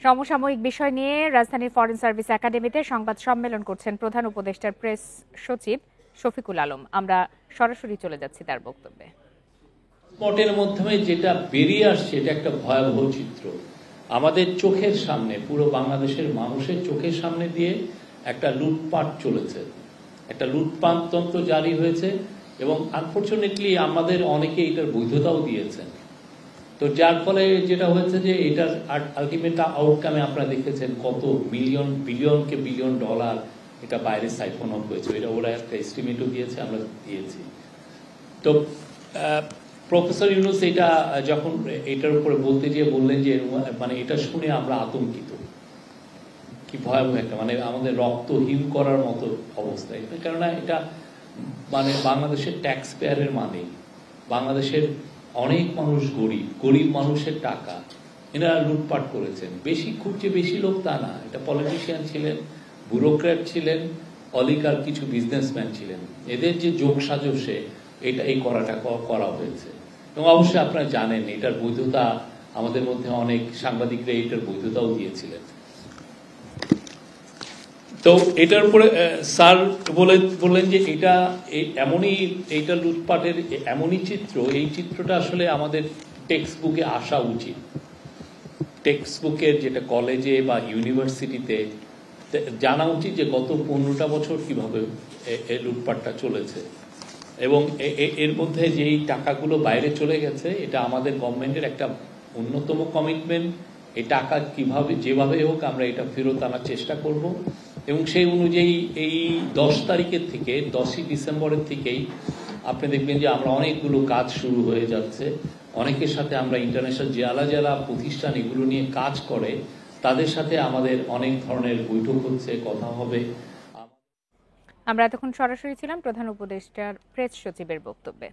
সমসাময়িক বিষয় নিয়ে রাজধানীর ফরেন সার্ভিস একাডেমিতে সংবাদ সম্মেলন করছেন প্রধান উপদেষ্টার প্রেস সচিব শফিকুল আলম। আমরা সরাসরি চলে যাচ্ছি তার বক্তব্যে। স্পটের মাধ্যমে যেটা বেরিয়ে আসছে এটা একটা ভয়াবহ চিত্র। আমাদের চোখের সামনে, পুরো বাংলাদেশের মানুষের চোখের সামনে দিয়ে একটা লুটপাট চলেছে, একটা লুটপাট তন্ত্র জারি হয়েছে এবং আনফরচুনেটলি আমাদের অনেকে এটার বৈধতাও দিয়েছেন। তো যার ফলে যেটা হয়েছে যে এটার আলটিমেট আউটকামে আপনারা দেখেছেন কত বিলিয়ন ডলার এটা বাইরে সাইফন অফ হয়েছে। এটা ওরা একটা এস্টিমেটও দিয়েছে, আমরা দিয়েছি। তো প্রফেসর ইউনুস এটা যখন এটার উপরে বলতে গিয়ে বললেন যে মানে এটা শুনে আমরা আতঙ্কিত, কি ভয়াবহ একটা, মানে আমাদের রক্ত হিম করার মতো অবস্থা। কেননা এটা মানে বাংলাদেশের ট্যাক্স পেয়ারের মানে, বাংলাদেশের অনেক মানুষ গরিব মানুষের টাকা এনারা লুটপাট করেছেন। খুব যে বেশি লোক তা না, এটা পলিটিশিয়ান ছিলেন, ব্যুরোক্র্যাট ছিলেন, অলিগার কিছু বিজনেসম্যান ছিলেন, এদের যে যোগ সাজসে এই করাটা করা হয়েছে। এবং অবশ্যই আপনারা জানেন এটার বৈধতা আমাদের মধ্যে অনেক সাংবাদিকরা এটার বৈধতাও দিয়েছিলেন। তো এটার উপরে স্যার বললেন যে এটা এইটা লুটপাটের এমনই চিত্র, এই চিত্রটা আসলে আমাদের টেক্সট বুকে আসা উচিত। টেক্সট বুকের যেটা কলেজে বা ইউনিভার্সিটিতে জানা উচিত যে গত 15টা বছর কিভাবে এই লুটপাটটা চলেছে এবং এর মধ্যে যেই টাকাগুলো বাইরে চলে গেছে এটা আমাদের গভর্নমেন্টের একটা অন্যতম কমিটমেন্ট। এই টাকা যেভাবে হোক আমরা এটা ফেরত আনার চেষ্টা করব এবং সেই অনুযায়ী এই 10 তারিখের থেকে 10ই ডিসেম্বরের থেকেই আপনি দেখবেন যে আমরা অনেকগুলো কাজ শুরু হয়ে যাচ্ছে। অনেকের সাথে আমরা ইন্টারন্যাশনাল যারা প্রতিষ্ঠান এগুলো নিয়ে কাজ করে তাদের সাথে আমাদের অনেক ধরনের বৈঠক হচ্ছে, কথা হবে। আমরা এতক্ষণ সরাসরি ছিলাম প্রধান উপদেষ্টার প্রেস সচিবের বক্তব্যে।